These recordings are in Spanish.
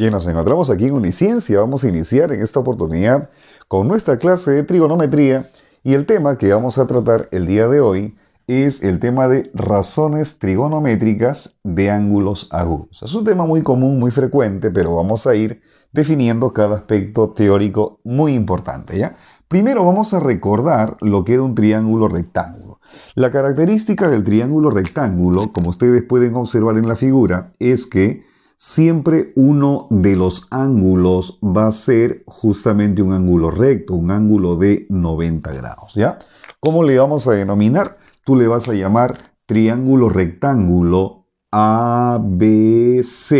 Bien, nos encontramos aquí en Uniciencia. Vamos a iniciar en esta oportunidad con nuestra clase de trigonometría y el tema que vamos a tratar el día de hoy es el tema de razones trigonométricas de ángulos agudos. Es un tema muy común, muy frecuente, pero vamos a ir definiendo cada aspecto teórico muy importante, ¿ya? Primero vamos a recordar lo que era un triángulo rectángulo. La característica del triángulo rectángulo, como ustedes pueden observar en la figura, es que siempre uno de los ángulos va a ser justamente un ángulo recto, un ángulo de 90 grados, ¿ya? ¿Cómo le vamos a denominar? Tú le vas a llamar triángulo rectángulo ABC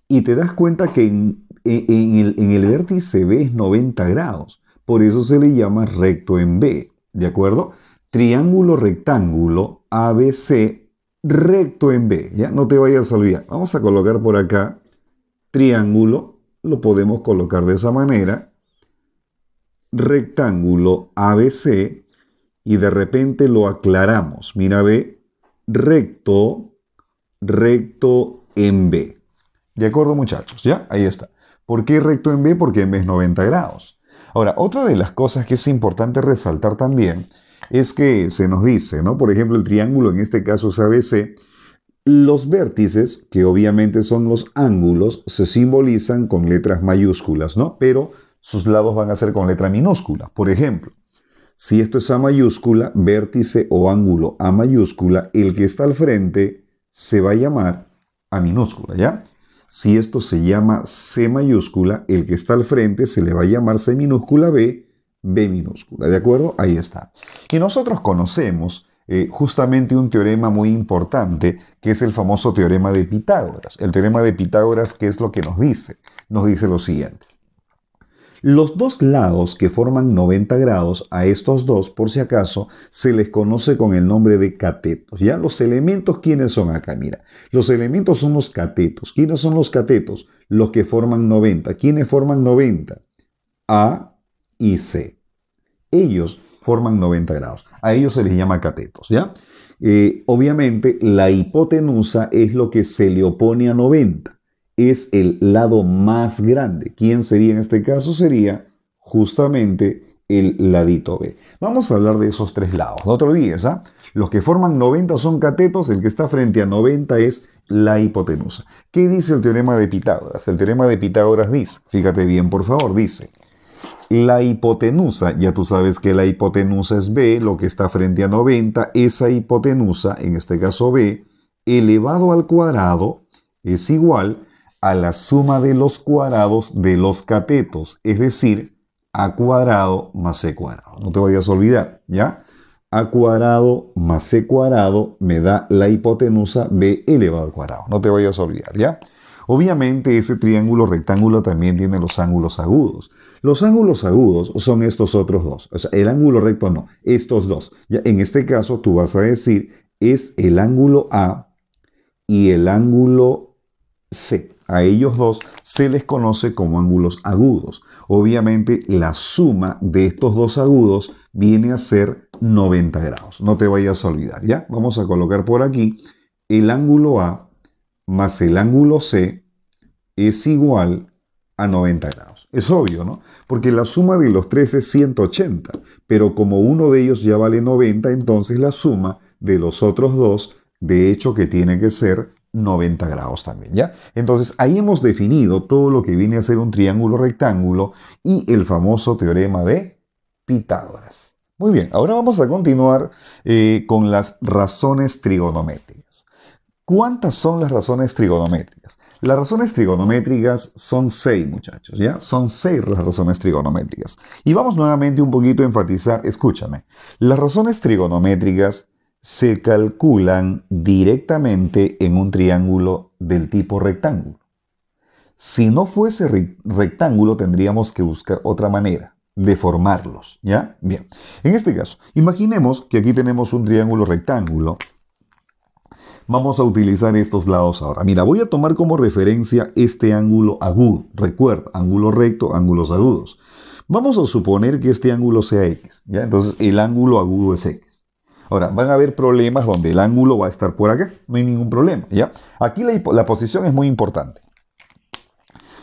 y te das cuenta que en el vértice B es 90 grados. Por eso se le llama recto en B, ¿de acuerdo? Triángulo rectángulo ABC recto en B, ¿ya? No te vayas a olvidar. Vamos a colocar por acá triángulo, lo podemos colocar de esa manera, rectángulo ABC y de repente lo aclaramos. Mira, B, recto en B. ¿De acuerdo, muchachos? ¿Ya? Ahí está. ¿Por qué recto en B? Porque en B es 90 grados. Ahora, otra de las cosas que es importante resaltar también es que se nos dice, ¿no? Por ejemplo, el triángulo en este caso es ABC. Los vértices, que obviamente son los ángulos, se simbolizan con letras mayúsculas, ¿no? Pero sus lados van a ser con letra minúscula. Por ejemplo, si esto es A mayúscula, vértice o ángulo A mayúscula, el que está al frente se va a llamar A minúscula, ¿ya? Si esto se llama C mayúscula, el que está al frente se le va a llamar C minúscula B, B minúscula, ¿de acuerdo? Ahí está. Y nosotros conocemos justamente un teorema muy importante, que es el famoso teorema de Pitágoras. El teorema de Pitágoras, ¿qué es lo que nos dice? Nos dice lo siguiente. Los dos lados que forman 90 grados, a estos dos, por si acaso, se les conoce con el nombre de catetos. ¿Ya? Los elementos, ¿quiénes son acá? Mira, los elementos son los catetos. ¿Quiénes son los catetos? Los que forman 90. ¿Quiénes forman 90? A y C. Ellos forman 90 grados. A ellos se les llama catetos, ¿ya? Obviamente, la hipotenusa es lo que se le opone a 90. Es el lado más grande. ¿Quién sería en este caso? Sería justamente el ladito B. Vamos a hablar de esos tres lados. No te olvides, ¿ah? Los que forman 90 son catetos, el que está frente a 90 es la hipotenusa. ¿Qué dice el teorema de Pitágoras? El teorema de Pitágoras dice, fíjate bien por favor, dice, la hipotenusa, ya tú sabes que la hipotenusa es B, lo que está frente a 90, esa hipotenusa, en este caso B, elevado al cuadrado, es igual a la suma de los cuadrados de los catetos, es decir, a cuadrado más c cuadrado. No te vayas a olvidar, ¿ya? A cuadrado más c cuadrado me da la hipotenusa b elevado al cuadrado. No te vayas a olvidar, ¿ya? Obviamente ese triángulo rectángulo también tiene los ángulos agudos. Los ángulos agudos son estos otros dos. O sea, el ángulo recto no, estos dos. Ya, en este caso tú vas a decir es el ángulo A y el ángulo C. A ellos dos se les conoce como ángulos agudos. Obviamente la suma de estos dos agudos viene a ser 90 grados. No te vayas a olvidar, ¿ya? Vamos a colocar por aquí el ángulo A más el ángulo C es igual a 90 grados. Es obvio, ¿no? Porque la suma de los tres es 180, pero como uno de ellos ya vale 90, entonces la suma de los otros dos, de hecho que tiene que ser 90 grados también, ¿ya? Entonces ahí hemos definido todo lo que viene a ser un triángulo rectángulo y el famoso teorema de Pitágoras. Muy bien, ahora vamos a continuar con las razones trigonométricas. ¿Cuántas son las razones trigonométricas? Las razones trigonométricas son 6, muchachos, ¿ya? Son 6 las razones trigonométricas. Y vamos nuevamente un poquito a enfatizar, escúchame, las razones trigonométricas se calculan directamente en un triángulo del tipo rectángulo. Si no fuese rectángulo, tendríamos que buscar otra manera de formarlos, ¿ya? Bien, en este caso, imaginemos que aquí tenemos un triángulo rectángulo. Vamos a utilizar estos lados ahora. Mira, voy a tomar como referencia este ángulo agudo. Recuerda, ángulo recto, ángulos agudos. Vamos a suponer que este ángulo sea X, ¿ya? Entonces, el ángulo agudo es X. Ahora, van a haber problemas donde el ángulo va a estar por acá. No hay ningún problema, ¿ya? Aquí la posición es muy importante.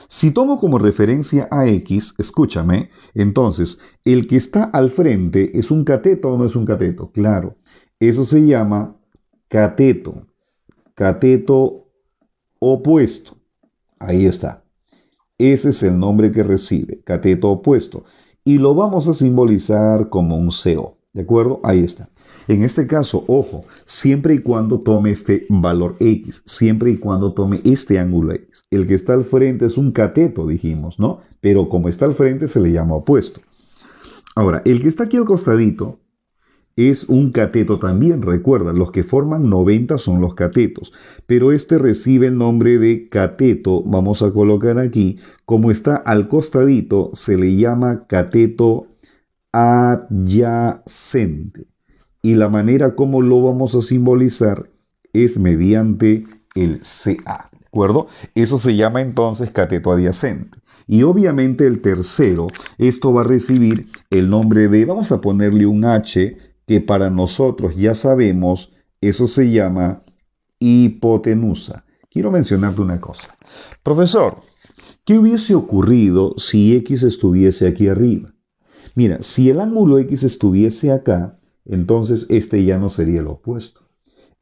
Si tomo como referencia a X, escúchame, entonces, el que está al frente es un cateto o no es un cateto. Claro, eso se llama cateto, cateto opuesto. Ahí está. Ese es el nombre que recibe, cateto opuesto. Y lo vamos a simbolizar como un CO. ¿De acuerdo? Ahí está. En este caso, ojo, siempre y cuando tome este valor X, siempre y cuando tome este ángulo X. El que está al frente es un cateto, dijimos, ¿no? Pero como está al frente se le llama opuesto. Ahora, el que está aquí al costadito es un cateto también. Recuerda, los que forman 90 son los catetos, pero este recibe el nombre de cateto. Vamos a colocar aquí, como está al costadito, se le llama cateto adyacente. Y la manera como lo vamos a simbolizar es mediante el CA. ¿De acuerdo? Eso se llama entonces cateto adyacente. Y obviamente el tercero, esto va a recibir el nombre de, vamos a ponerle un H, que para nosotros ya sabemos, eso se llama hipotenusa. Quiero mencionarte una cosa. Profesor, ¿qué hubiese ocurrido si X estuviese aquí arriba? Mira, si el ángulo X estuviese acá, entonces este ya no sería el opuesto.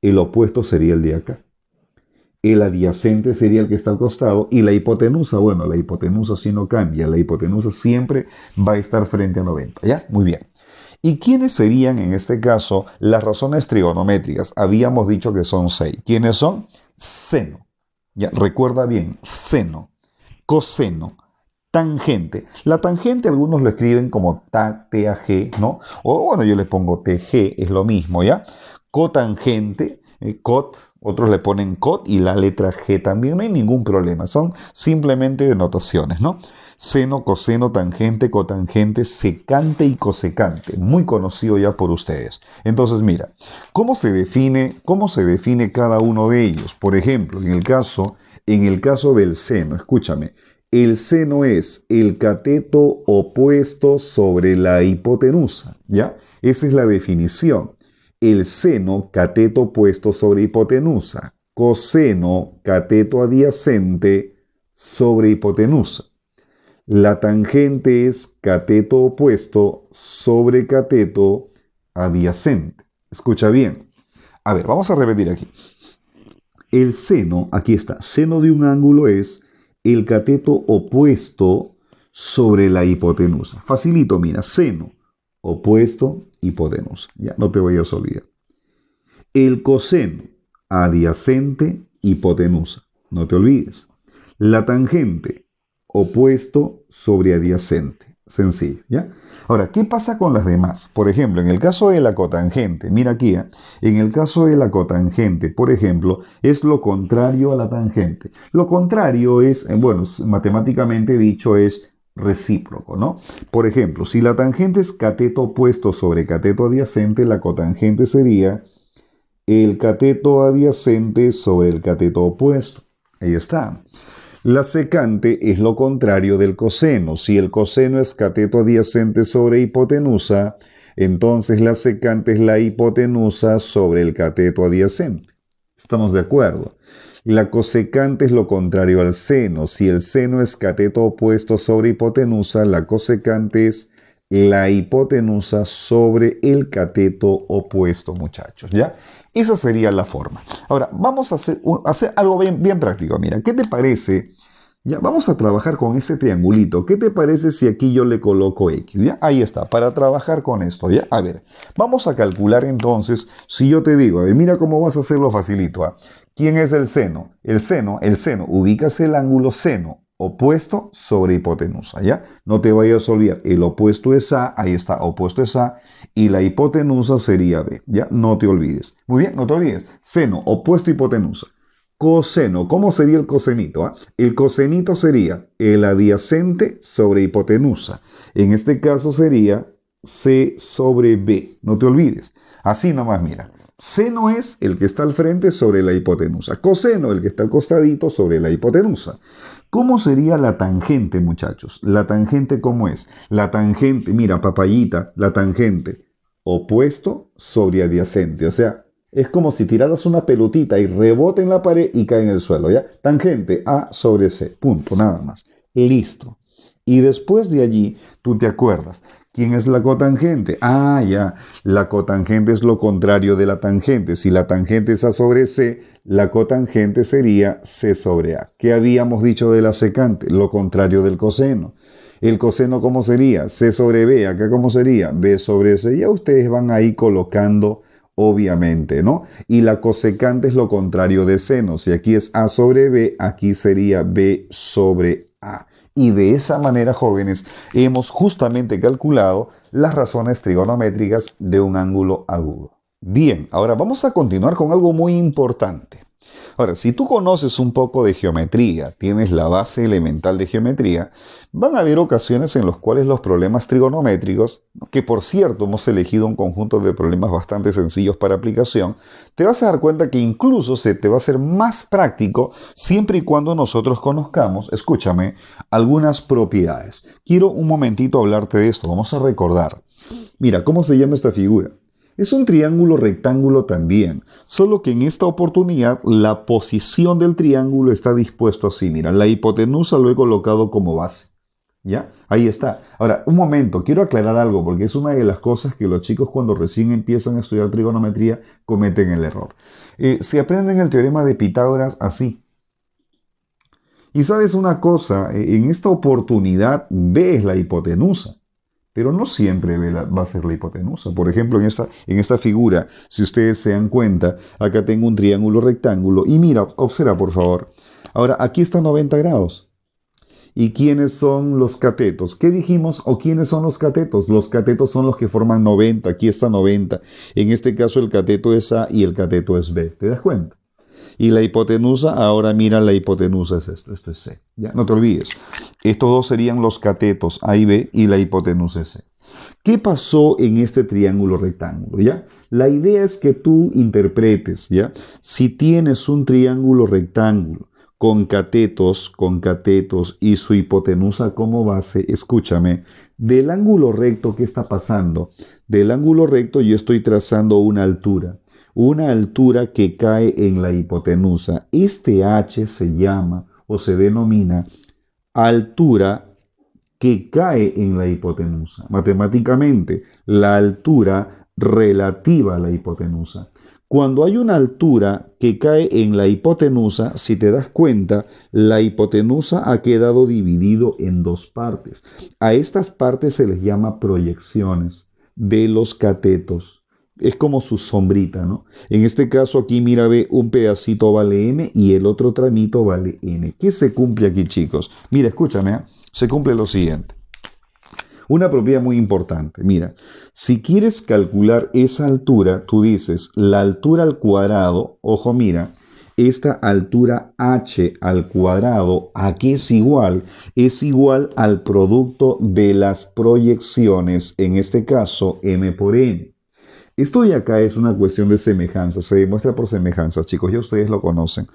El opuesto sería el de acá. El adyacente sería el que está al costado y la hipotenusa, bueno, la hipotenusa sí no cambia. La hipotenusa siempre va a estar frente a 90, ¿ya? Muy bien. ¿Y quiénes serían en este caso las razones trigonométricas? Habíamos dicho que son 6. ¿Quiénes son? Seno. Ya, recuerda bien, seno, coseno, tangente. La tangente algunos lo escriben como TAG, ¿no? O bueno, yo le pongo TG, es lo mismo, ¿ya? Cotangente, cot, otros le ponen cot y la letra G también, no hay ningún problema, son simplemente denotaciones, ¿no? Seno, coseno, tangente, cotangente, secante y cosecante, muy conocido ya por ustedes. Entonces, mira, ¿cómo se define cada uno de ellos? Por ejemplo, en el caso del seno, escúchame, el seno es el cateto opuesto sobre la hipotenusa, ¿ya? Esa es la definición. El seno, cateto opuesto sobre hipotenusa. Coseno, cateto adyacente sobre hipotenusa. La tangente es cateto opuesto sobre cateto adyacente. Escucha bien. A ver, vamos a repetir aquí. El seno, aquí está, seno de un ángulo es el cateto opuesto sobre la hipotenusa. Facilito, mira, seno, opuesto, hipotenusa. Ya, no te vayas a olvidar. El coseno, adyacente, hipotenusa. No te olvides. La tangente, opuesto sobre adyacente. Sencillo, ¿ya? Ahora, ¿qué pasa con las demás? Por ejemplo, en el caso de la cotangente, mira aquí, en el caso de la cotangente, por ejemplo, es lo contrario a la tangente. Lo contrario es, bueno, matemáticamente dicho es recíproco, ¿no? Por ejemplo, si la tangente es cateto opuesto sobre cateto adyacente, la cotangente sería el cateto adyacente sobre el cateto opuesto. Ahí está. La secante es lo contrario del coseno. Si el coseno es cateto adyacente sobre hipotenusa, entonces la secante es la hipotenusa sobre el cateto adyacente. ¿Estamos de acuerdo? La cosecante es lo contrario al seno. Si el seno es cateto opuesto sobre hipotenusa, la cosecante es la hipotenusa sobre el cateto opuesto, muchachos, ¿ya? Esa sería la forma. Ahora, vamos a hacer algo bien práctico. Mira, ¿qué te parece? Ya, vamos a trabajar con este triangulito. ¿Qué te parece si aquí yo le coloco X? ¿Ya? Ahí está, para trabajar con esto, ¿ya? A ver, vamos a calcular entonces, si yo te digo, a ver, mira cómo vas a hacerlo facilito, ¿ah? ¿Quién es el seno? El seno, ubicas el ángulo seno opuesto sobre hipotenusa, ¿ya? No te vayas a olvidar, el opuesto es A, ahí está, opuesto es A, y la hipotenusa sería B, ¿ya? No te olvides. Muy bien, no te olvides. Seno, opuesto, hipotenusa. Coseno, ¿cómo sería el cosenito? ¿Ah? El cosenito sería el adyacente sobre hipotenusa. En este caso sería C sobre B, no te olvides. Así nomás, mira. Seno es el que está al frente sobre la hipotenusa. Coseno, el que está al costadito sobre la hipotenusa. ¿Cómo sería la tangente, muchachos? ¿La tangente cómo es? La tangente, mira, papayita, la tangente, opuesto sobre adyacente. O sea, Es como si tiraras una pelotita y rebote en la pared y cae en el suelo, ¿ya? Tangente A sobre C, punto, nada más. Listo. Y después de allí, tú te acuerdas. ¿Quién es la cotangente? Ah, ya. La cotangente es lo contrario de la tangente. Si la tangente es A sobre C, la cotangente sería C sobre A. ¿Qué habíamos dicho de la secante? Lo contrario del coseno. El coseno, ¿cómo sería? C sobre B. Acá, ¿cómo sería? B sobre C. Ya ustedes van ahí colocando, obviamente, ¿no? Y la cosecante es lo contrario de seno. Si aquí es A sobre B, aquí sería B sobre A. Y de esa manera, jóvenes, hemos justamente calculado las razones trigonométricas de un ángulo agudo. Bien, ahora vamos a continuar con algo muy importante. Ahora, si tú conoces un poco de geometría, tienes la base elemental de geometría, van a haber ocasiones en las cuales los problemas trigonométricos, que por cierto hemos elegido un conjunto de problemas bastante sencillos para aplicación, te vas a dar cuenta que incluso se te va a hacer más práctico siempre y cuando nosotros conozcamos, escúchame, algunas propiedades. Quiero un momentito hablarte de esto, vamos a recordar. Mira, ¿cómo se llama esta figura? Es un triángulo rectángulo también, solo que en esta oportunidad la posición del triángulo está dispuesto así. Mira, la hipotenusa lo he colocado como base. ¿Ya? Ahí está. Ahora, un momento, quiero aclarar algo porque es una de las cosas que los chicos cuando recién empiezan a estudiar trigonometría cometen el error. Se aprenden el teorema de Pitágoras así. Y sabes una cosa, en esta oportunidad B es la hipotenusa. Pero no siempre va a ser la hipotenusa. Por ejemplo, en esta figura, si ustedes se dan cuenta, acá tengo un triángulo rectángulo. Y mira, observa por favor. Ahora, aquí está 90 grados. ¿Y quiénes son los catetos? ¿Qué dijimos? ¿O quiénes son los catetos? Los catetos son los que forman 90. Aquí está 90. En este caso el cateto es A y el cateto es B. ¿Te das cuenta? Y la hipotenusa, ahora mira, la hipotenusa es esto es C. ¿Ya? No te olvides. Estos dos serían los catetos, A y B, y la hipotenusa es C. ¿Qué pasó en este triángulo rectángulo? ¿Ya? La idea es que tú interpretes, ¿ya? Si tienes un triángulo rectángulo con catetos y su hipotenusa como base, escúchame, del ángulo recto, ¿qué está pasando? Del ángulo recto yo estoy trazando una altura que cae en la hipotenusa. Este H se llama o se denomina altura que cae en la hipotenusa. Matemáticamente, la altura relativa a la hipotenusa. Cuando hay una altura que cae en la hipotenusa, si te das cuenta, la hipotenusa ha quedado dividido en dos partes. A estas partes se les llama proyecciones de los catetos. Es como su sombrita, ¿no? En este caso aquí, mira, ve, un pedacito vale M y el otro tramito vale N. ¿Qué se cumple aquí, chicos? Mira, escúchame, ¿eh? Se cumple lo siguiente. Una propiedad muy importante. Mira, si quieres calcular esa altura, tú dices la altura al cuadrado, ojo, mira, esta altura h al cuadrado, ¿a qué es igual? Es igual al producto de las proyecciones, en este caso, m por n. Esto de acá es una cuestión de semejanza, se demuestra por semejanzas, chicos, ya ustedes lo conocen.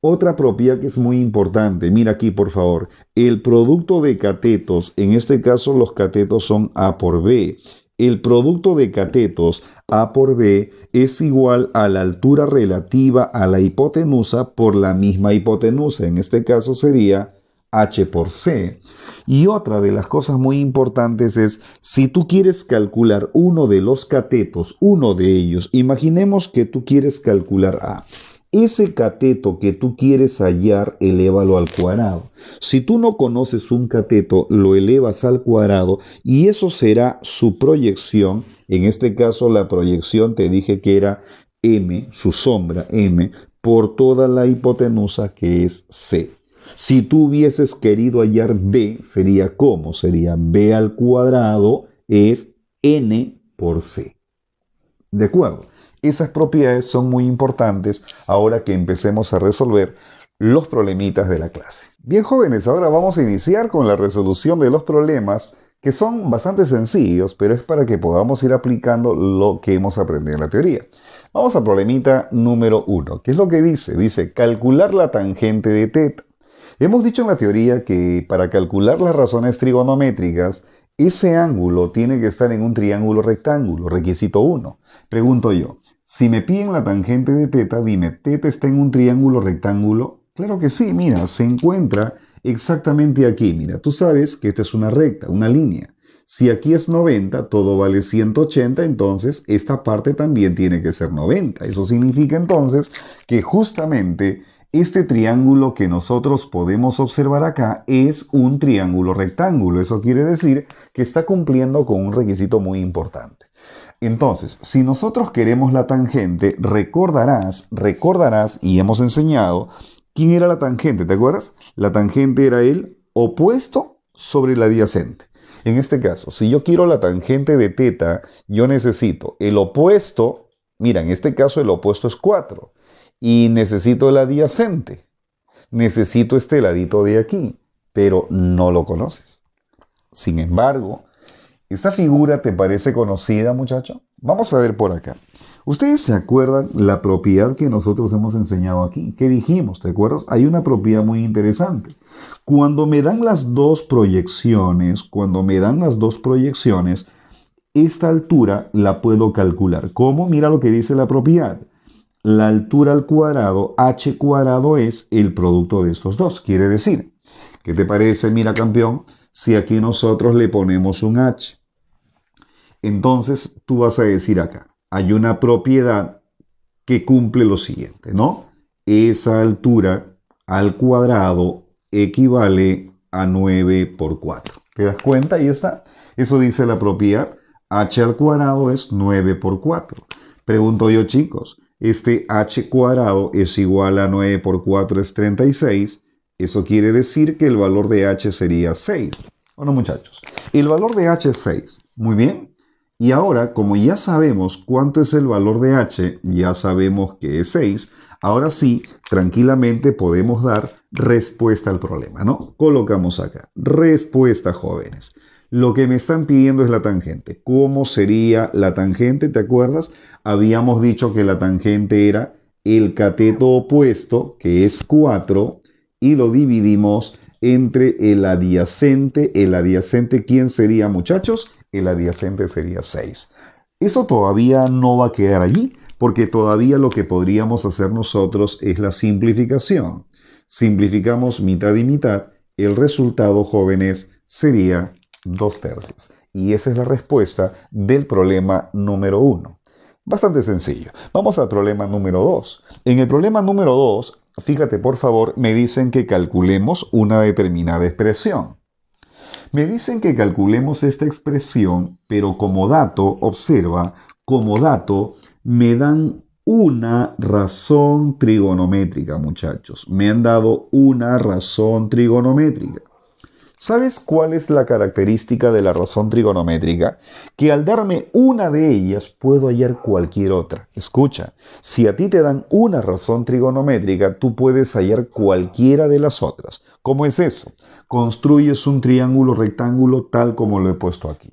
Otra propiedad que es muy importante, mira aquí por favor, el producto de catetos, en este caso los catetos son A por B. El producto de catetos A por B es igual a la altura relativa a la hipotenusa por la misma hipotenusa, en este caso sería H por C. Y otra de las cosas muy importantes es, si tú quieres calcular uno de los catetos, uno de ellos, imaginemos que tú quieres calcular A. Ese cateto que tú quieres hallar, elévalo al cuadrado. Si tú no conoces un cateto, lo elevas al cuadrado y eso será su proyección. En este caso, la proyección te dije que era M, su sombra M, por toda la hipotenusa que es C. Si tú hubieses querido hallar B, sería ¿cómo? Sería B al cuadrado es N por C. ¿De acuerdo? Esas propiedades son muy importantes ahora que empecemos a resolver los problemitas de la clase. Bien, jóvenes, ahora vamos a iniciar con la resolución de los problemas que son bastante sencillos, pero es para que podamos ir aplicando lo que hemos aprendido en la teoría. Vamos al problemita número 1. ¿Qué es lo que dice? Dice, calcular la tangente de teta. Hemos dicho en la teoría que para calcular las razones trigonométricas, ese ángulo tiene que estar en un triángulo rectángulo, requisito 1. Pregunto yo, Si me piden la tangente de teta, dime, ¿teta está en un triángulo rectángulo? Claro que sí, mira, se encuentra exactamente aquí. Mira, tú sabes que esta es una recta, una línea. Si aquí es 90, todo vale 180, entonces esta parte también tiene que ser 90. Eso significa entonces que justamente este triángulo que nosotros podemos observar acá es un triángulo rectángulo. Eso quiere decir que está cumpliendo con un requisito muy importante. Entonces, si nosotros queremos la tangente, recordarás, y hemos enseñado, ¿quién era la tangente? ¿Te acuerdas? La tangente era el opuesto sobre el adyacente. En este caso, si yo quiero la tangente de teta, yo necesito el opuesto. Mira, en este caso el opuesto es 4. Y necesito el adyacente. Necesito este ladito de aquí, pero no lo conoces. Sin embargo, ¿esta figura te parece conocida, muchacho? Vamos a ver por acá. ¿Ustedes se acuerdan la propiedad que nosotros hemos enseñado aquí? ¿Qué dijimos? ¿Te acuerdas? Hay una propiedad muy interesante. Cuando me dan las dos proyecciones, esta altura la puedo calcular. ¿Cómo? Mira lo que dice la propiedad. La altura al cuadrado, h cuadrado, es el producto de estos dos. Quiere decir, ¿qué te parece, mira campeón, si aquí nosotros le ponemos un h? Entonces tú vas a decir acá, hay una propiedad que cumple lo siguiente, ¿no? Esa altura al cuadrado equivale a 9 por 4. ¿Te das cuenta? Ahí está. Eso dice la propiedad. H al cuadrado es 9 por 4. Pregunto yo, chicos, este h cuadrado es igual a 9 por 4 es 36. Eso quiere decir que el valor de h sería 6. Bueno, muchachos, el valor de h es 6. Muy bien. Y ahora, como ya sabemos cuánto es el valor de h, ya sabemos que es 6, ahora sí, tranquilamente podemos dar respuesta al problema, ¿no? Colocamos acá, respuesta, jóvenes. Lo que me están pidiendo es la tangente. ¿Cómo sería la tangente? ¿Te acuerdas? Habíamos dicho que la tangente era el cateto opuesto, que es 4, y lo dividimos entre el adyacente. ¿El adyacente quién sería, muchachos? El adyacente sería 6. Eso todavía no va a quedar allí, porque todavía lo que podríamos hacer nosotros es la simplificación. Simplificamos mitad y mitad, el resultado, jóvenes, sería 2/3. Y esa es la respuesta del problema número 1. Bastante sencillo. Vamos al problema número 2. En el problema número 2, fíjate por favor, me dicen que calculemos una determinada expresión. Me dicen que calculemos esta expresión, pero como dato, observa, como dato me dan una razón trigonométrica, muchachos. Me han dado una razón trigonométrica. ¿Sabes cuál es la característica de la razón trigonométrica? Que al darme una de ellas puedo hallar cualquier otra. Escucha, si a ti te dan una razón trigonométrica, tú puedes hallar cualquiera de las otras. ¿Cómo es eso? Construyes un triángulo rectángulo tal como lo he puesto aquí.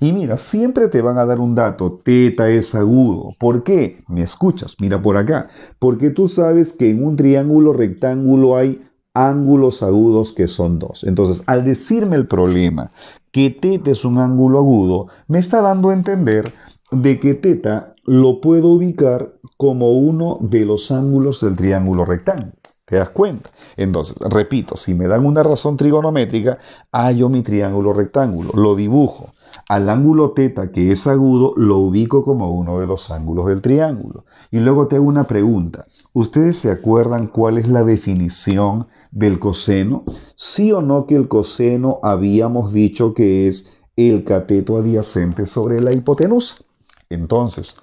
Y mira, siempre te van a dar un dato, teta es agudo. ¿Por qué? ¿Me escuchas? Mira por acá. Porque tú sabes que en un triángulo rectángulo hay ángulos agudos que son 2. Entonces, al decirme el problema que teta es un ángulo agudo, me está dando a entender de que teta lo puedo ubicar como uno de los ángulos del triángulo rectángulo. ¿Te das cuenta? Entonces, repito, si me dan una razón trigonométrica, hallo mi triángulo rectángulo, lo dibujo. Al ángulo teta, que es agudo, lo ubico como uno de los ángulos del triángulo. Y luego te hago una pregunta. ¿Ustedes se acuerdan cuál es la definición del coseno? ¿Sí o no que el coseno habíamos dicho que es el cateto adyacente sobre la hipotenusa? Entonces,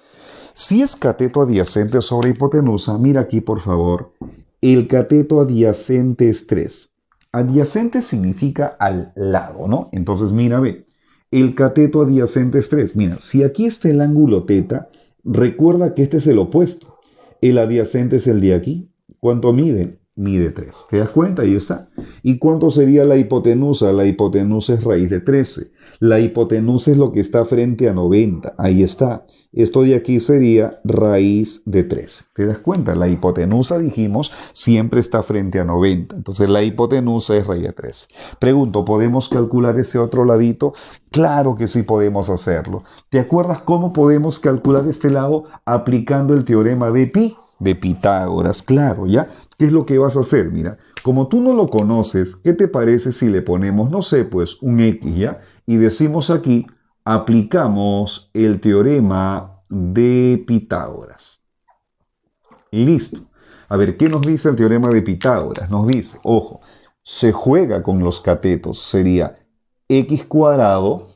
si es cateto adyacente sobre hipotenusa, mira aquí por favor, el cateto adyacente es 3. Adyacente significa al lado, ¿no? Entonces, mira, ve. El cateto adyacente es 3. Mira, si aquí está el ángulo teta, recuerda que este es el opuesto. El adyacente es el de aquí. ¿Cuánto mide? mide 3. ¿Te das cuenta? Ahí está. ¿Y cuánto sería la hipotenusa? La hipotenusa es raíz de 13. La hipotenusa es lo que está frente a 90. Ahí está. Esto de aquí sería raíz de 13. ¿Te das cuenta? La hipotenusa, dijimos, siempre está frente a 90. Entonces la hipotenusa es raíz de 13. Pregunto, ¿podemos calcular ese otro ladito? Claro que sí podemos hacerlo. ¿Te acuerdas cómo podemos calcular este lado? Aplicando el teorema de Pitágoras, claro, ¿ya? ¿Qué es lo que vas a hacer? Mira, como tú no lo conoces, ¿qué te parece si le ponemos, no sé, pues un X, ¿ya? Y decimos aquí, aplicamos el teorema de Pitágoras. Listo. A ver, ¿qué nos dice el teorema de Pitágoras? Nos dice, ojo, se juega con los catetos, sería x cuadrado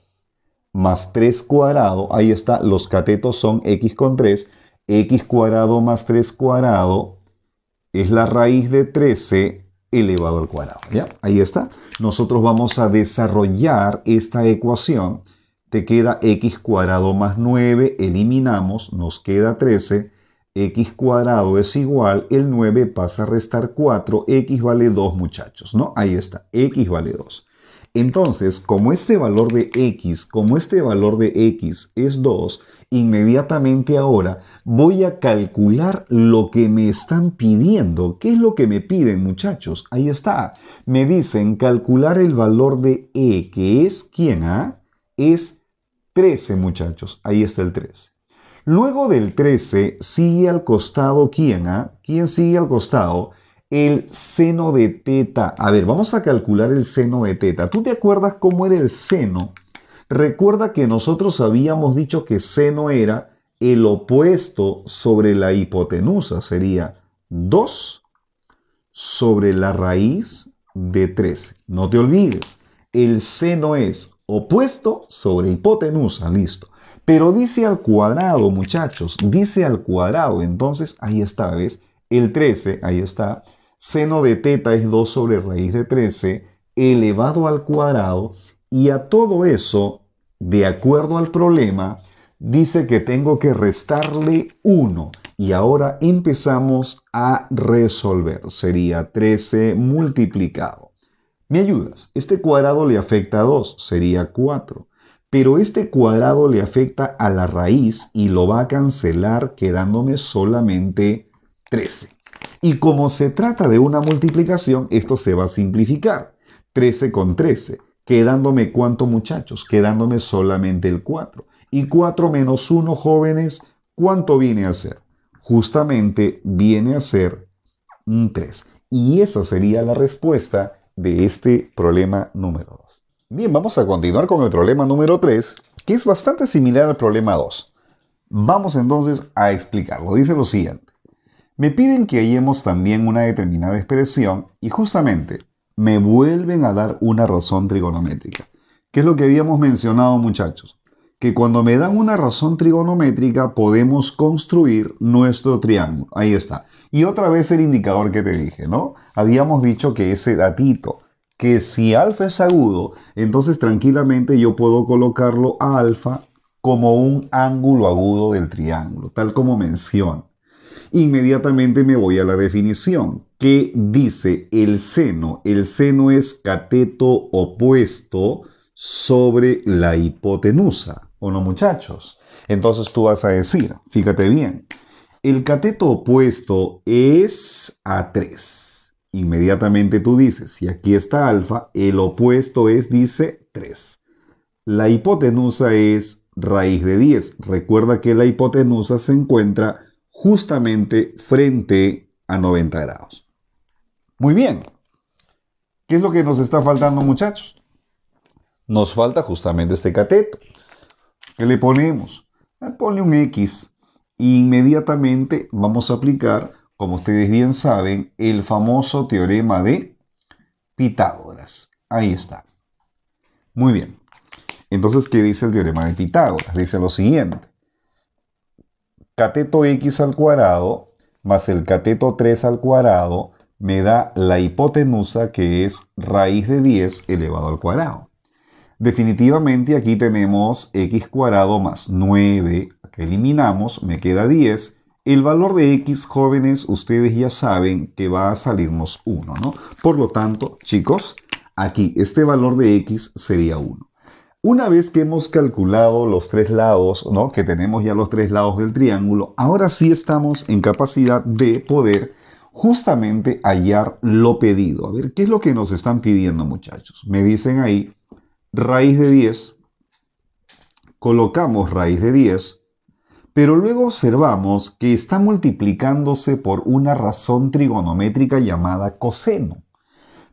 más 3 cuadrado, ahí está, los catetos son x con 3, x cuadrado más 3 cuadrado es la raíz de 13 elevado al cuadrado. ¿Ya? Ahí está. Nosotros vamos a desarrollar esta ecuación. Te queda x cuadrado más 9, eliminamos, nos queda 13. X cuadrado es igual, el 9 pasa a restar 4, x vale 2, muchachos, ¿no? Ahí está, x vale 2. Entonces, como este valor de x es 2, inmediatamente ahora voy a calcular lo que me están pidiendo. ¿Qué es lo que me piden, muchachos? Ahí está. Me dicen calcular el valor de e, que es, ¿quién? Es 13, muchachos. Ahí está el 13. Luego del 13 sigue al costado, ¿quién? ¿Quién sigue al costado? El seno de teta. A ver, vamos a calcular el seno de teta. ¿Tú te acuerdas cómo era el seno? Recuerda que nosotros habíamos dicho que seno era el opuesto sobre la hipotenusa. Sería 2 sobre la raíz de 13. No te olvides, el seno es opuesto sobre hipotenusa. Listo. Pero dice al cuadrado, muchachos. Dice al cuadrado. Entonces, ahí está, ¿ves? El 13, ahí está. Seno de teta es 2 sobre raíz de 13 elevado al cuadrado. Y a todo eso, de acuerdo al problema, dice que tengo que restarle 1. Y ahora empezamos a resolver. Sería 13 multiplicado. ¿Me ayudas? Este cuadrado le afecta a 2. Sería 4. Pero este cuadrado le afecta a la raíz y lo va a cancelar quedándome solamente 13. Y como se trata de una multiplicación, esto se va a simplificar. 13 con 13. Quedándome ¿cuánto, muchachos? Quedándome solamente el 4. Y 4 menos 1, jóvenes, ¿cuánto viene a ser? Justamente viene a ser un 3. Y esa sería la respuesta de este problema número 2. Bien, vamos a continuar con el problema número 3, que es bastante similar al problema 2. Vamos entonces a explicarlo. Dice lo siguiente. Me piden que hallemos también una determinada expresión y justamente me vuelven a dar una razón trigonométrica. ¿Qué es lo que habíamos mencionado, muchachos? Que cuando me dan una razón trigonométrica podemos construir nuestro triángulo. Ahí está. Y otra vez el indicador que te dije, ¿no? Habíamos dicho que ese datito, que si alfa es agudo, entonces tranquilamente yo puedo colocarlo a alfa como un ángulo agudo del triángulo, tal como menciono. Inmediatamente me voy a la definición, que dice el seno. El seno es cateto opuesto sobre la hipotenusa, ¿o no, muchachos? Entonces tú vas a decir, fíjate bien, el cateto opuesto es a 3. Inmediatamente tú dices, si aquí está alfa, el opuesto es, dice, 3. La hipotenusa es raíz de 10. Recuerda que la hipotenusa se encuentra justamente frente a 90 grados. Muy bien. ¿Qué es lo que nos está faltando, muchachos? Nos falta justamente este cateto. ¿Qué le ponemos? Ponle un X. E inmediatamente vamos a aplicar, como ustedes bien saben, el famoso teorema de Pitágoras. Ahí está. Muy bien. Entonces, ¿qué dice el teorema de Pitágoras? Dice lo siguiente. Cateto x al cuadrado más el cateto 3 al cuadrado me da la hipotenusa, que es raíz de 10 elevado al cuadrado. Definitivamente aquí tenemos x cuadrado más 9, que eliminamos, me queda 10, El valor de x, jóvenes, ustedes ya saben que va a salirnos 1, ¿no? Por lo tanto, chicos, aquí este valor de x sería 1. Una vez que hemos calculado los tres lados, ¿no? Que tenemos ya los tres lados del triángulo, ahora sí estamos en capacidad de poder justamente hallar lo pedido. A ver, ¿qué es lo que nos están pidiendo, muchachos? Me dicen ahí, raíz de 10, colocamos raíz de 10, pero luego observamos que está multiplicándose por una razón trigonométrica llamada coseno.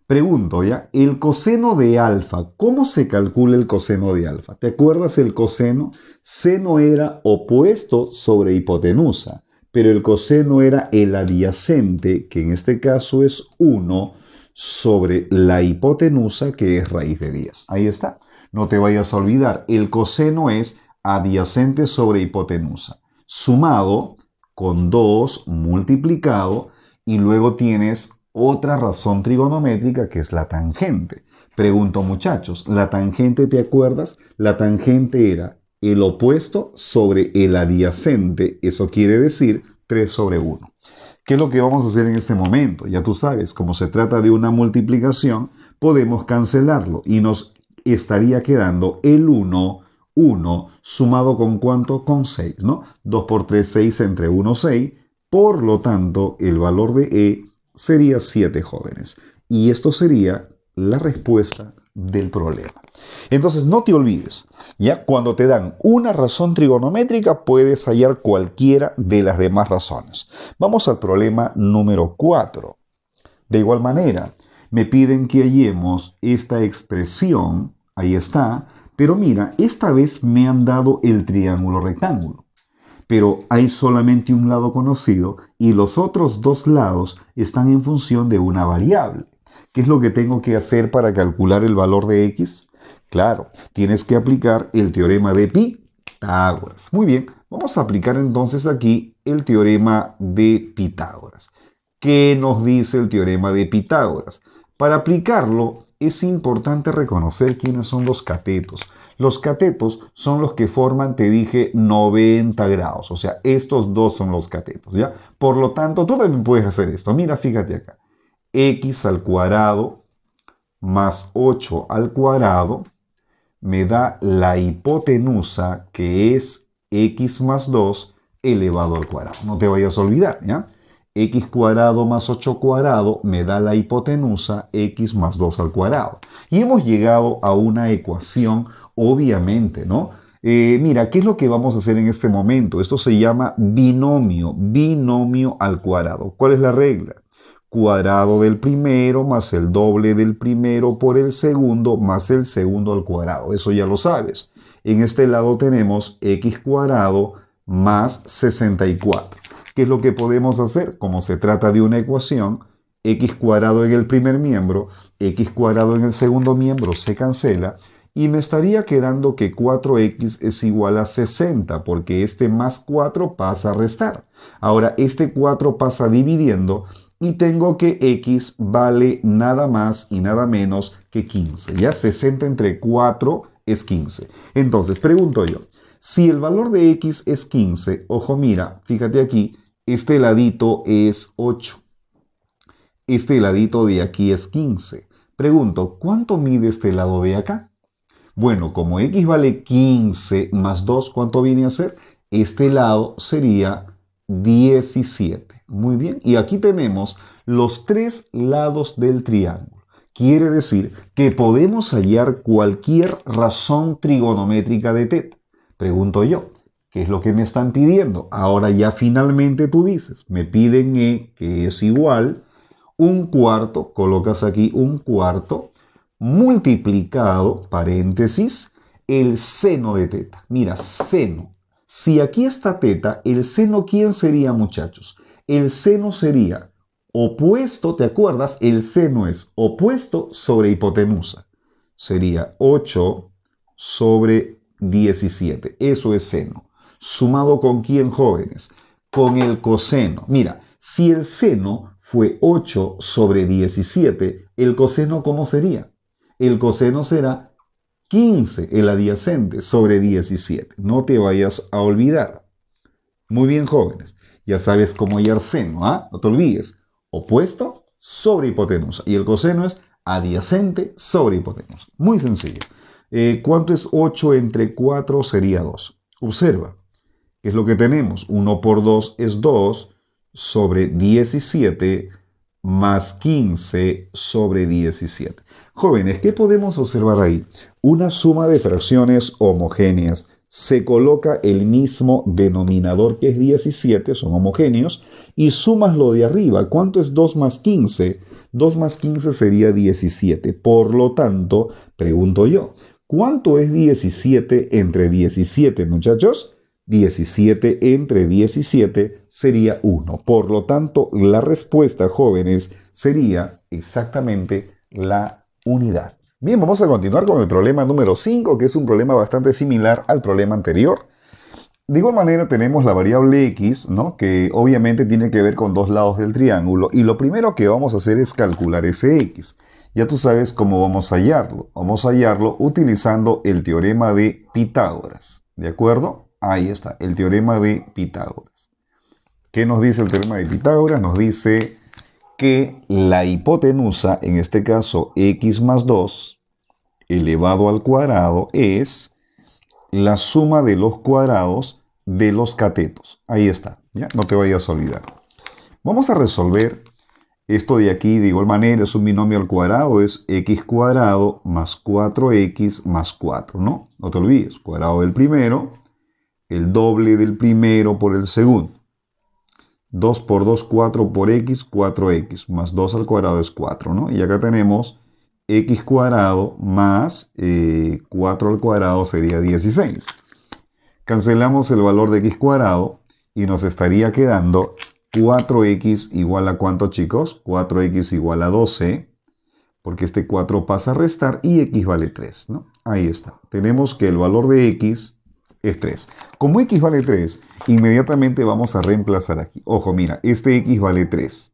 Pregunto ya, el coseno de alfa, ¿cómo se calcula el coseno de alfa? ¿Te acuerdas el coseno? Seno era opuesto sobre hipotenusa, pero el coseno era el adyacente, que en este caso es 1 sobre la hipotenusa, que es raíz de 10. Ahí está. No te vayas a olvidar, el coseno es adyacente sobre hipotenusa, sumado con 2 multiplicado y luego tienes otra razón trigonométrica que es la tangente. Pregunto, muchachos, ¿la tangente te acuerdas? La tangente era el opuesto sobre el adyacente, eso quiere decir 3 sobre 1. ¿Qué es lo que vamos a hacer en este momento? Ya tú sabes, como se trata de una multiplicación, podemos cancelarlo y nos estaría quedando el 1, 1, sumado con ¿cuánto? Con 6, ¿no? 2 por 3, 6, entre 1, 6. Por lo tanto, el valor de E sería 7, jóvenes. Y esto sería la respuesta del problema. Entonces, no te olvides, ya cuando te dan una razón trigonométrica, puedes hallar cualquiera de las demás razones. Vamos al problema número 4. De igual manera, me piden que hallemos esta expresión, ahí está, pero mira, esta vez me han dado el triángulo rectángulo. Pero hay solamente un lado conocido y los otros dos lados están en función de una variable. ¿Qué es lo que tengo que hacer para calcular el valor de x? Claro, tienes que aplicar el teorema de Pitágoras. Muy bien, vamos a aplicar entonces aquí el teorema de Pitágoras. ¿Qué nos dice el teorema de Pitágoras? Para aplicarlo es importante reconocer quiénes son los catetos. Los catetos son los que forman, te dije, 90 grados. O sea, estos dos son los catetos, ¿ya? Por lo tanto, tú también puedes hacer esto. Mira, fíjate acá. X al cuadrado más 8 al cuadrado me da la hipotenusa, que es x más 2 elevado al cuadrado. No te vayas a olvidar, ¿ya? X cuadrado más 8 cuadrado me da la hipotenusa x más 2 al cuadrado. Y hemos llegado a una ecuación, obviamente, ¿no? Mira, ¿qué es lo que vamos a hacer en este momento? Esto se llama binomio, binomio al cuadrado. ¿Cuál es la regla? Cuadrado del primero más el doble del primero por el segundo más el segundo al cuadrado. Eso ya lo sabes. En este lado tenemos x cuadrado más 64. ¿Qué es lo que podemos hacer? Como se trata de una ecuación, x cuadrado en el primer miembro, x cuadrado en el segundo miembro se cancela y me estaría quedando que 4x es igual a 60 porque este más 4 pasa a restar. Ahora este 4 pasa dividiendo y tengo que x vale nada más y nada menos que 15. Ya 60 entre 4 es 15. Entonces pregunto yo, si el valor de x es 15, ojo mira, fíjate aquí, este ladito es 8. Este ladito de aquí es 15. Pregunto, ¿cuánto mide este lado de acá? Bueno, como x vale 15 más 2, ¿cuánto viene a ser? Este lado sería 17. Muy bien, y aquí tenemos los tres lados del triángulo. Quiere decir que podemos hallar cualquier razón trigonométrica de θ. Pregunto yo, ¿qué es lo que me están pidiendo? Ahora ya finalmente tú dices, me piden E, que es igual, un cuarto, colocas aquí un cuarto, multiplicado, paréntesis, el seno de θ. Mira, seno. Si aquí está θ, el seno, ¿quién sería, muchachos? El seno sería opuesto, ¿te acuerdas? El seno es opuesto sobre hipotenusa. Sería 8 sobre 17. Eso es seno. ¿Sumado con quién, jóvenes? Con el coseno. Mira, si el seno fue 8 sobre 17, ¿el coseno cómo sería? El coseno será 15, el adyacente, sobre 17. No te vayas a olvidar. Muy bien, jóvenes. Ya sabes cómo hallar seno, ¿ah? No te olvides. Opuesto sobre hipotenusa. Y el coseno es adyacente sobre hipotenusa. Muy sencillo. ¿Cuánto es 8 entre 4? Sería 2. Observa. ¿Qué es lo que tenemos? 1 por 2 es 2 sobre 17 más 15 sobre 17. Jóvenes, ¿qué podemos observar ahí? Una suma de fracciones homogéneas. Se coloca el mismo denominador que es 17, son homogéneos, y sumas lo de arriba. ¿Cuánto es 2 más 15? 2 más 15 sería 17. Por lo tanto, pregunto yo, ¿cuánto es 17 entre 17, muchachos? 17 entre 17 sería 1. Por lo tanto, la respuesta, jóvenes, sería exactamente la unidad. Bien, vamos a continuar con el problema número 5, que es un problema bastante similar al problema anterior. De igual manera tenemos la variable x, ¿no? Que obviamente tiene que ver con dos lados del triángulo, y lo primero que vamos a hacer es calcular ese x. Ya tú sabes cómo vamos a hallarlo. Vamos a hallarlo utilizando el teorema de Pitágoras. ¿De acuerdo? Ahí está, el teorema de Pitágoras. ¿Qué nos dice el teorema de Pitágoras? Nos dice que la hipotenusa, en este caso x más 2, elevado al cuadrado, es la suma de los cuadrados de los catetos. Ahí está, ¿ya? No te vayas a olvidar. Vamos a resolver esto de aquí de igual manera. Es un binomio al cuadrado, es x cuadrado más 4x más 4, ¿no? No te olvides, cuadrado del primero, el doble del primero por el segundo. 2 por 2, 4 por x, 4x, más 2 al cuadrado es 4, ¿no? Y acá tenemos x cuadrado más 4 al cuadrado sería 16. Cancelamos el valor de x cuadrado y nos estaría quedando 4x igual a ¿cuánto, chicos? 4x igual a 12, porque este 4 pasa a restar y x vale 3, ¿no? Ahí está. Tenemos que el valor de x es 3. Como x vale 3, inmediatamente vamos a reemplazar aquí. Ojo, mira, este x vale 3.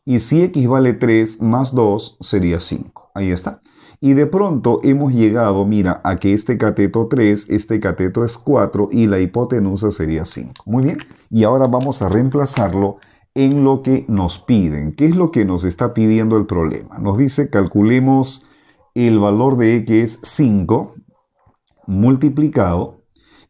Y si x vale 3 más 2 sería 5. Ahí está. Y de pronto hemos llegado, mira, a que este cateto 3, este cateto es 4 y la hipotenusa sería 5. Muy bien. Y ahora vamos a reemplazarlo en lo que nos piden. ¿Qué es lo que nos está pidiendo el problema? Nos dice, calculemos el valor de x, que es 5, multiplicado.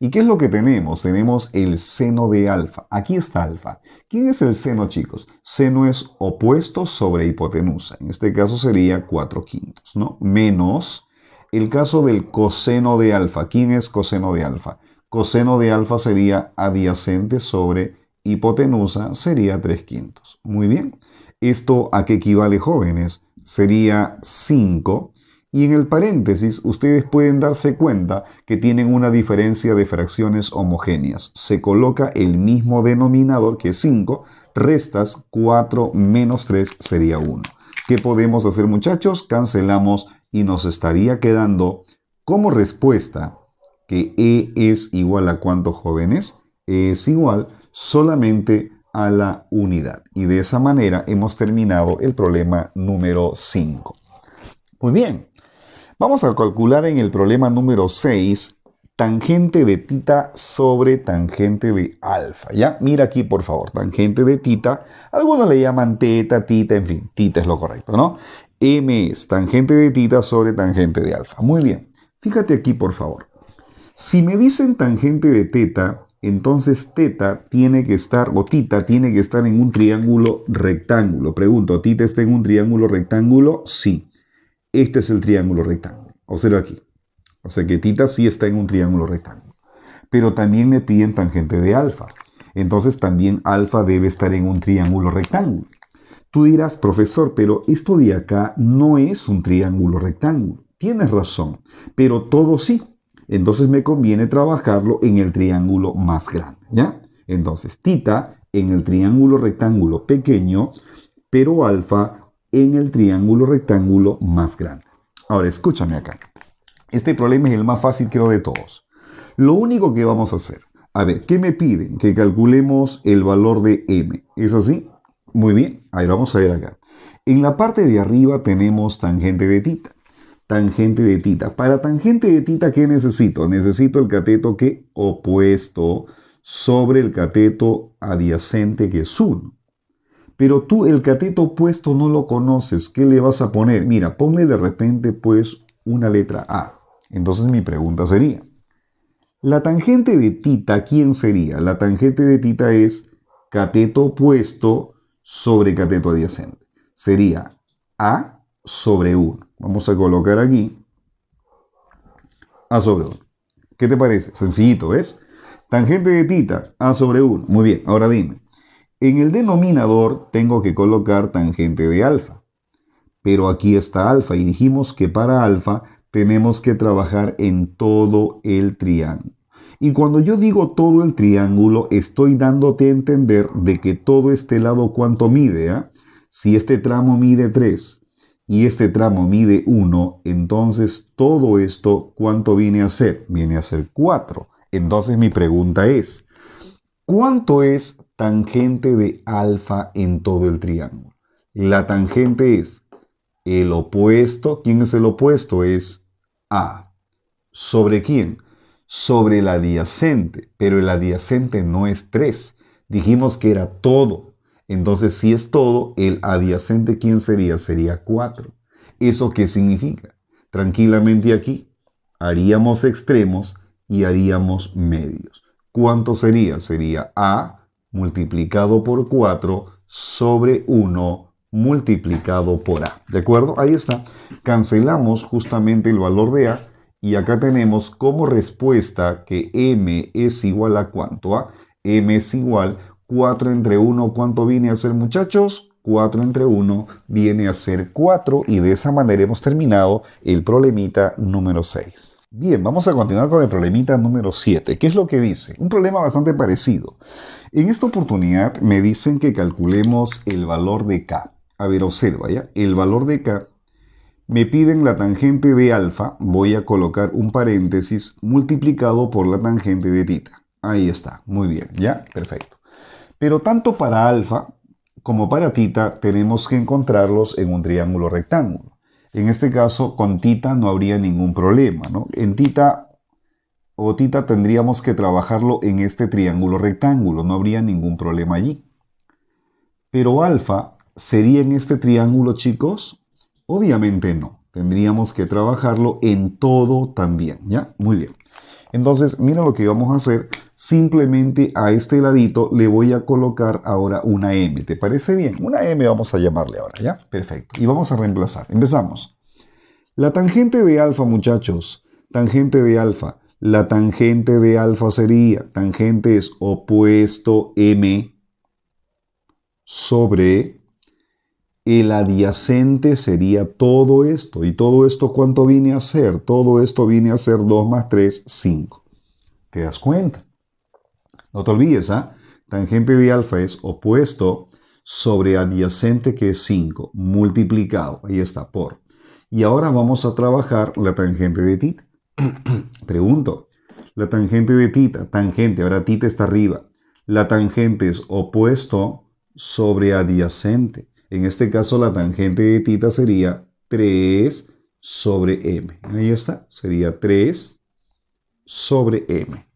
¿Y qué es lo que tenemos? Tenemos el seno de alfa. Aquí está alfa. ¿Quién es el seno, chicos? Seno es opuesto sobre hipotenusa. En este caso sería 4/5, ¿no? Menos el caso del coseno de alfa. ¿Quién es coseno de alfa? Coseno de alfa sería adyacente sobre hipotenusa, sería 3/5. Muy bien. ¿Esto a qué equivale, jóvenes? Sería 5. Y en el paréntesis, ustedes pueden darse cuenta que tienen una diferencia de fracciones homogéneas. Se coloca el mismo denominador, que es 5, restas 4 menos 3 sería 1. ¿Qué podemos hacer, muchachos? Cancelamos y nos estaría quedando como respuesta que E es igual a ¿cuánto, jóvenes? E es igual solamente a la unidad. Y de esa manera hemos terminado el problema número 5. Muy bien. Vamos a calcular en el problema número 6 tangente de tita sobre tangente de alfa, ¿ya? Mira aquí, por favor, tangente de tita. Algunos le llaman teta, tita, en fin, tita es lo correcto, ¿no? M es tangente de tita sobre tangente de alfa. Muy bien. Fíjate aquí, por favor. Si me dicen tangente de teta, entonces teta tiene que estar, o tita tiene que estar en un triángulo rectángulo. Pregunto, ¿tita está en un triángulo rectángulo? Sí. Este es el triángulo rectángulo. Observa aquí. O sea que tita sí está en un triángulo rectángulo. Pero también me piden tangente de alfa. Entonces también alfa debe estar en un triángulo rectángulo. Tú dirás, profesor, pero esto de acá no es un triángulo rectángulo. Tienes razón, pero todo sí. Entonces me conviene trabajarlo en el triángulo más grande, ¿ya? Entonces tita en el triángulo rectángulo pequeño, pero alfa en el triángulo rectángulo más grande. Ahora, escúchame acá. Este problema es el más fácil, creo, de todos. Lo único que vamos a hacer, a ver, ¿qué me piden? Que calculemos el valor de m. ¿Es así? Muy bien, ahí vamos a ver acá. En la parte de arriba tenemos tangente de tita. Tangente de tita. Para tangente de tita, ¿qué necesito? Necesito el cateto que opuesto sobre el cateto adyacente que es 1. Pero tú el cateto opuesto no lo conoces. ¿Qué le vas a poner? Mira, ponle de repente pues una letra A. Entonces mi pregunta sería, la tangente de tita, ¿quién sería? La tangente de tita es cateto opuesto sobre cateto adyacente. Sería A sobre 1. Vamos a colocar aquí A sobre 1. ¿Qué te parece? Sencillito, ¿ves? Tangente de tita, A sobre 1. Muy bien, ahora dime. En el denominador tengo que colocar tangente de alfa. Pero aquí está alfa y dijimos que para alfa tenemos que trabajar en todo el triángulo. Y cuando yo digo todo el triángulo, estoy dándote a entender de que todo este lado cuánto mide. ¿Eh? Si este tramo mide 3 y este tramo mide 1, entonces todo esto ¿cuánto viene a ser? Viene a ser 4. Entonces mi pregunta es, ¿cuánto es tangente de alfa en todo el triángulo? La tangente es el opuesto. ¿Quién es el opuesto? Es A. ¿Sobre quién? Sobre el adyacente. Pero el adyacente no es 3. Dijimos que era todo. Entonces, si es todo, el adyacente, ¿quién sería? Sería 4. ¿Eso qué significa? Tranquilamente aquí haríamos extremos y haríamos medios. ¿Cuánto sería? Sería A multiplicado por 4 sobre 1 multiplicado por A. ¿De acuerdo? Ahí está. Cancelamos justamente el valor de A y acá tenemos como respuesta que M es igual a ¿cuánto? A M es igual 4 entre 1. ¿Cuánto viene a ser, muchachos? 4 entre 1 viene a ser 4 y de esa manera hemos terminado el problemita número 6. Bien, vamos a continuar con el problemita número 7. ¿Qué es lo que dice? Un problema bastante parecido. En esta oportunidad me dicen que calculemos el valor de K. A ver, observa, ¿ya? El valor de K, me piden la tangente de alfa, voy a colocar un paréntesis, multiplicado por la tangente de tita. Ahí está, muy bien, ¿ya? Perfecto. Pero tanto para alfa como para tita tenemos que encontrarlos en un triángulo rectángulo. En este caso, con tita no habría ningún problema, ¿no? En tita o tita tendríamos que trabajarlo en este triángulo rectángulo, no habría ningún problema allí. Pero alfa, ¿sería en este triángulo, chicos? Obviamente no. Tendríamos que trabajarlo en todo también, ¿ya? Muy bien. Entonces, mira lo que vamos a hacer. Simplemente a este ladito le voy a colocar ahora una M. ¿Te parece bien? Una M vamos a llamarle ahora, ¿ya? Perfecto. Y vamos a reemplazar. Empezamos. La tangente de alfa, muchachos. Tangente de alfa. La tangente de alfa sería, tangente es opuesto M sobre el adyacente sería todo esto. ¿Y todo esto cuánto viene a ser? Todo esto viene a ser 2 más 3, 5. ¿Te das cuenta? No te olvides, ¿ah? Tangente de alfa es opuesto sobre adyacente que es 5, multiplicado. Ahí está, por. Y ahora vamos a trabajar la tangente de tita. Pregunto, la tangente de tita, tangente, ahora tita está arriba. La tangente es opuesto sobre adyacente. En este caso la tangente de tita sería 3 sobre m. Ahí está, sería 3 sobre m.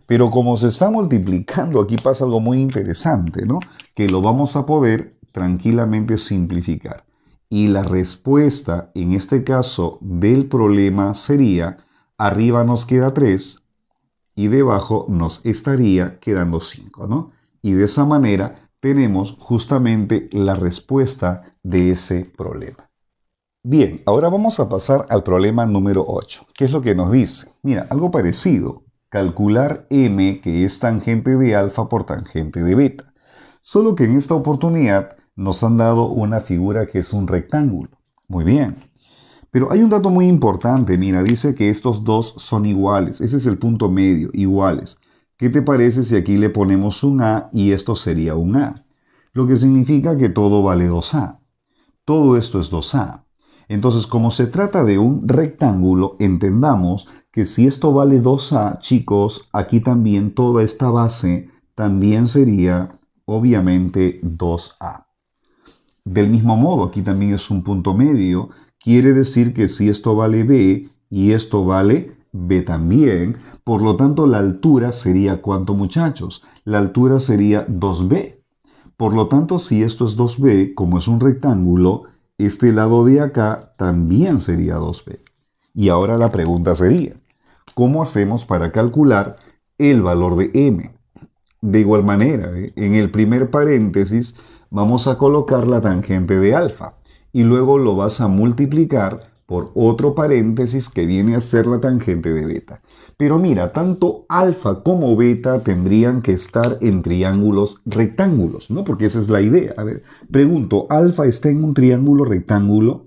Pero como se está multiplicando, aquí pasa algo muy interesante, ¿no? Que lo vamos a poder tranquilamente simplificar. Y la respuesta, en este caso, del problema sería, arriba nos queda 3 y debajo nos estaría quedando 5, ¿no? Y de esa manera tenemos justamente la respuesta de ese problema. Bien, ahora vamos a pasar al problema número 8. ¿Qué es lo que nos dice? Mira, algo parecido. Calcular m, que es tangente de alfa por tangente de beta. Solo que en esta oportunidad nos han dado una figura que es un rectángulo. Muy bien. Pero hay un dato muy importante. Mira, dice que estos dos son iguales. Ese es el punto medio, iguales. ¿Qué te parece si aquí le ponemos un A y esto sería un A? Lo que significa que todo vale 2A. Todo esto es 2A. Entonces, como se trata de un rectángulo, entendamos que si esto vale 2A, chicos, aquí también toda esta base también sería, obviamente, 2A. Del mismo modo, aquí también es un punto medio. Quiere decir que si esto vale B y esto vale B también. Por lo tanto, la altura sería ¿cuánto, muchachos? La altura sería 2B. Por lo tanto, si esto es 2B, como es un rectángulo, este lado de acá también sería 2B. Y ahora la pregunta sería, ¿cómo hacemos para calcular el valor de m? De igual manera, en el primer paréntesis vamos a colocar la tangente de alfa y luego lo vas a multiplicar por otro paréntesis que viene a ser la tangente de beta. Pero mira, tanto alfa como beta tendrían que estar en triángulos rectángulos, ¿no? Porque esa es la idea. A ver, pregunto, ¿alfa está en un triángulo rectángulo?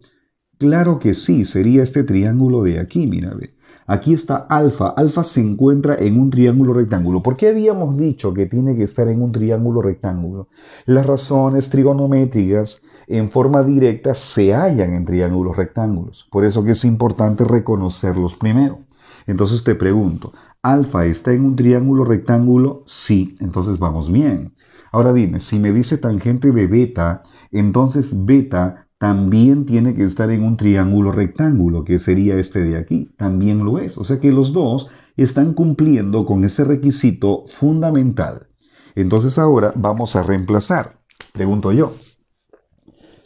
Claro que sí, sería este triángulo de aquí, mira, ve. Aquí está alfa. Alfa se encuentra en un triángulo rectángulo. ¿Por qué habíamos dicho que tiene que estar en un triángulo rectángulo? Las razones trigonométricas en forma directa se hallan en triángulos rectángulos. Por eso que es importante reconocerlos primero. Entonces te pregunto, ¿alfa está en un triángulo rectángulo? Sí, entonces vamos bien. Ahora dime, si me dice tangente de beta, entonces beta también tiene que estar en un triángulo rectángulo, que sería este de aquí. También lo es. O sea que los dos están cumpliendo con ese requisito fundamental. Entonces ahora vamos a reemplazar. Pregunto yo.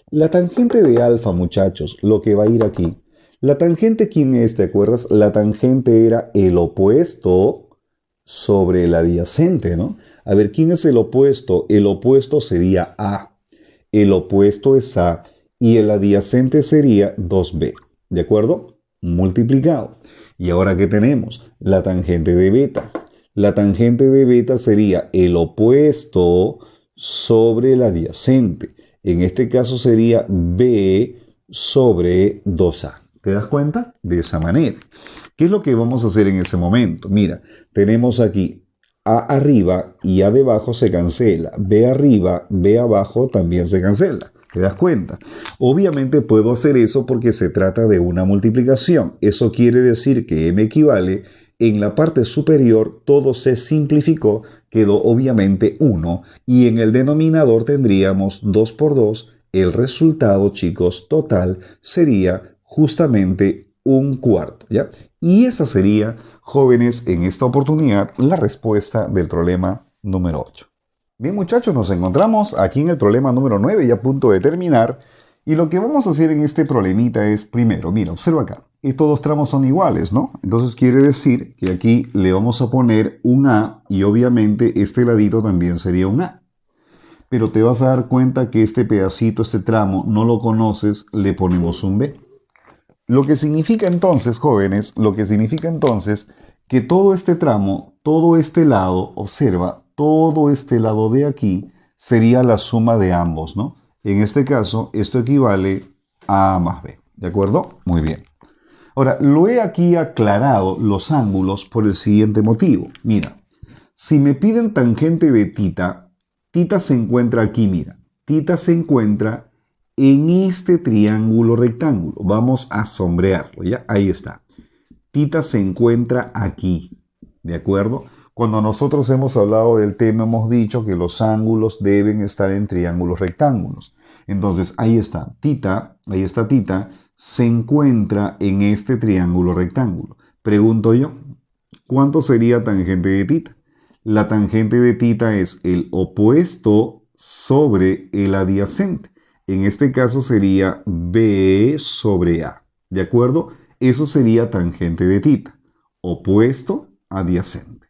La tangente de alfa, muchachos, lo que va a ir aquí. La tangente, ¿quién es? ¿Te acuerdas? La tangente era el opuesto sobre el adyacente, ¿no? A ver, ¿quién es el opuesto? El opuesto sería A. El opuesto es A. Y el adyacente sería 2b, ¿de acuerdo? Multiplicado. ¿Y ahora qué tenemos? La tangente de beta. La tangente de beta sería el opuesto sobre el adyacente. En este caso sería b sobre 2a. ¿Te das cuenta? De esa manera. ¿Qué es lo que vamos a hacer en ese momento? Mira, tenemos aquí a arriba y a debajo se cancela. B arriba, B abajo también se cancela. ¿Te das cuenta? Obviamente puedo hacer eso porque se trata de una multiplicación. Eso quiere decir que m equivale, en la parte superior todo se simplificó, quedó obviamente 1 y en el denominador tendríamos 2 por 2. El resultado, chicos, total sería justamente un cuarto, ¿ya? Y esa sería, jóvenes, en esta oportunidad, la respuesta del problema número 8. Bien, muchachos, nos encontramos aquí en el problema número 9, ya a punto de terminar. Y lo que vamos a hacer en este problemita es, primero, mira, observa acá. Estos dos tramos son iguales, ¿no? Entonces quiere decir que aquí le vamos a poner un A y obviamente este ladito también sería un A. Pero te vas a dar cuenta que este pedacito, este tramo, no lo conoces, le ponemos un B. Lo que significa entonces, jóvenes, lo que significa entonces que todo este tramo, todo este lado, observa, todo este lado de aquí sería la suma de ambos, ¿no? En este caso, esto equivale a A más B, ¿de acuerdo? Muy bien. Ahora, lo he aquí aclarado los ángulos por el siguiente motivo. Mira, si me piden tangente de tita, tita se encuentra aquí, mira. Tita se encuentra en este triángulo rectángulo. Vamos a sombrearlo, ¿ya? Ahí está. Tita se encuentra aquí, ¿de acuerdo? Cuando nosotros hemos hablado del tema, hemos dicho que los ángulos deben estar en triángulos rectángulos. Entonces, ahí está tita, se encuentra en este triángulo rectángulo. Pregunto yo, ¿cuánto sería tangente de tita? La tangente de tita es el opuesto sobre el adyacente. En este caso sería B sobre A, ¿de acuerdo? Eso sería tangente de tita, opuesto, adyacente,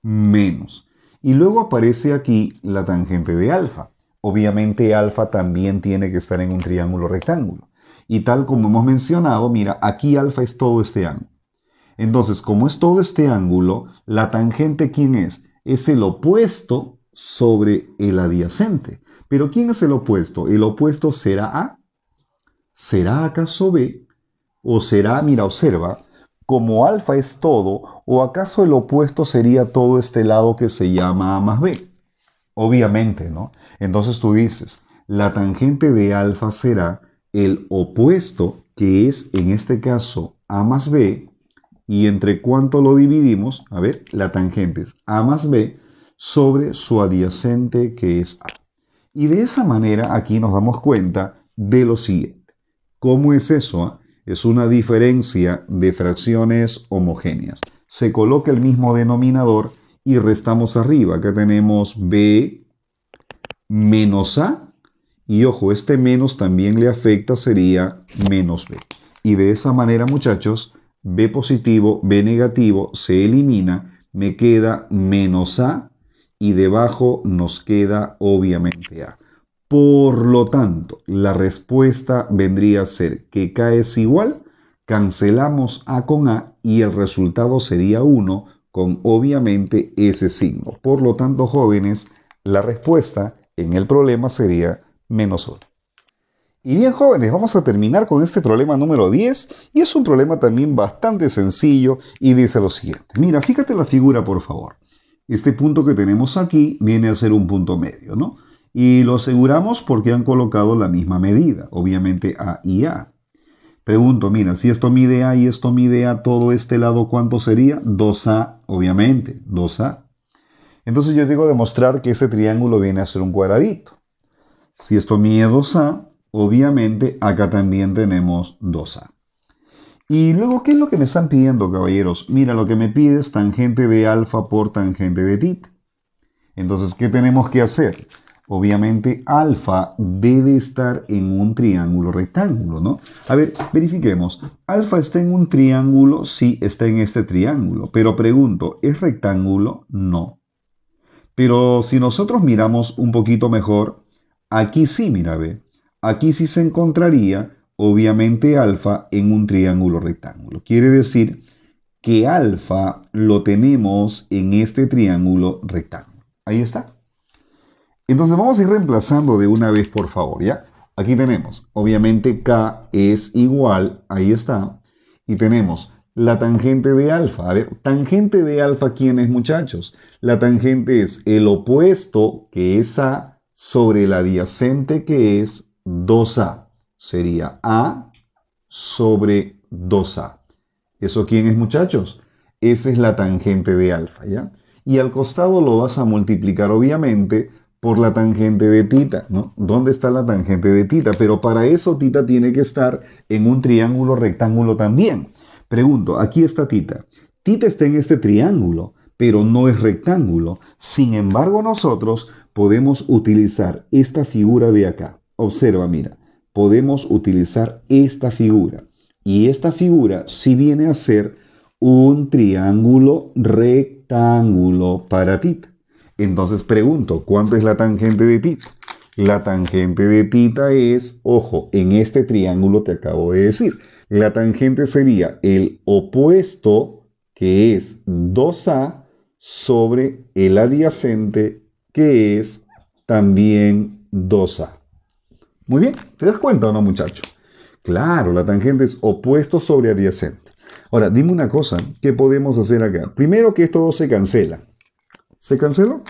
menos. Y luego aparece aquí la tangente de alfa. Obviamente alfa también tiene que estar en un triángulo rectángulo. Y tal como hemos mencionado, mira, aquí alfa es todo este ángulo. Entonces, como es todo este ángulo, la tangente, ¿quién es? Es el opuesto sobre el adyacente. Pero ¿quién es el opuesto? El opuesto será A. ¿Será acaso B? ¿O será, mira, observa, como alfa es todo, o acaso el opuesto sería todo este lado que se llama A más B? Obviamente, ¿no? Entonces tú dices, la tangente de alfa será el opuesto, que es en este caso A más B, y entre cuánto lo dividimos, a ver, la tangente es A más B sobre su adyacente que es A. Y de esa manera aquí nos damos cuenta de lo siguiente. ¿Cómo es eso? Es una diferencia de fracciones homogéneas. Se coloca el mismo denominador y restamos arriba. Acá tenemos b menos a. Y ojo, este menos también le afecta, sería menos b. Y de esa manera, muchachos, b positivo, b negativo se elimina. Me queda menos a y debajo nos queda obviamente a. Por lo tanto, la respuesta vendría a ser que k es igual, cancelamos a con a y el resultado sería 1 con obviamente ese signo. Por lo tanto, jóvenes, la respuesta en el problema sería menos 1. Y bien, jóvenes, vamos a terminar con este problema número 10 y es un problema también bastante sencillo y dice lo siguiente. Mira, fíjate la figura, por favor. Este punto que tenemos aquí viene a ser un punto medio, ¿no? Y lo aseguramos porque han colocado la misma medida, obviamente A y A. Pregunto, mira, si esto mide A y esto mide A, todo este lado, ¿cuánto sería? 2A, obviamente, 2A. Entonces yo digo demostrar que este triángulo viene a ser un cuadradito. Si esto mide 2A, obviamente acá también tenemos 2A. Y luego, ¿qué es lo que me están pidiendo, caballeros? Mira, lo que me pide es tangente de alfa por tangente de tita. Entonces, ¿qué tenemos que hacer? Obviamente, alfa debe estar en un triángulo rectángulo, ¿no? A ver, verifiquemos. ¿Alfa está en un triángulo? Sí, está en este triángulo. Pero pregunto, ¿es rectángulo? No. Pero si nosotros miramos un poquito mejor, aquí sí, mira, ve. Aquí sí se encontraría, obviamente, alfa en un triángulo rectángulo. Quiere decir que alfa lo tenemos en este triángulo rectángulo. Ahí está. Entonces vamos a ir reemplazando de una vez, por favor, ¿ya? Aquí tenemos, obviamente, k es igual, ahí está, y tenemos la tangente de alfa. A ver, tangente de alfa, ¿quién es, muchachos? La tangente es el opuesto, que es a, sobre el adyacente, que es 2a. Sería a sobre 2a. ¿Eso quién es, muchachos? Esa es la tangente de alfa, ¿ya? Y al costado lo vas a multiplicar, obviamente, por la tangente de tita, ¿no? ¿Dónde está la tangente de tita? Pero para eso tita tiene que estar en un triángulo rectángulo también. Pregunto, aquí está tita. Tita está en este triángulo, pero no es rectángulo. Sin embargo, nosotros podemos utilizar esta figura de acá. Observa, mira, podemos utilizar esta figura. Y esta figura sí viene a ser un triángulo rectángulo para tita. Entonces pregunto, ¿cuánto es la tangente de tita? La tangente de tita es, ojo, en este triángulo te acabo de decir, la tangente sería el opuesto, que es 2a, sobre el adyacente, que es también 2a. Muy bien, ¿te das cuenta o no, muchacho? Claro, la tangente es opuesto sobre adyacente. Ahora, dime una cosa, ¿qué podemos hacer acá? Primero que esto se cancela. ¿Se canceló?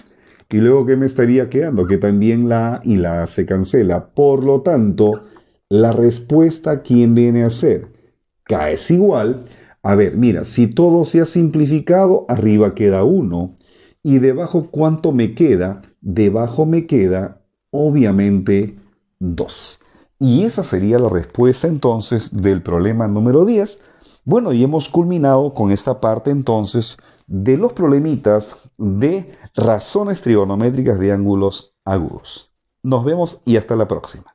Y luego, ¿qué me estaría quedando? Que también la A y la A se cancela. Por lo tanto, la respuesta, ¿quién viene a ser? K es igual. A ver, mira, si todo se ha simplificado, arriba queda 1. Y debajo, ¿cuánto me queda? Debajo me queda, obviamente, 2. Y esa sería la respuesta, entonces, del problema número 10. Bueno, y hemos culminado con esta parte, entonces, de los problemitas de razones trigonométricas de ángulos agudos. Nos vemos y hasta la próxima.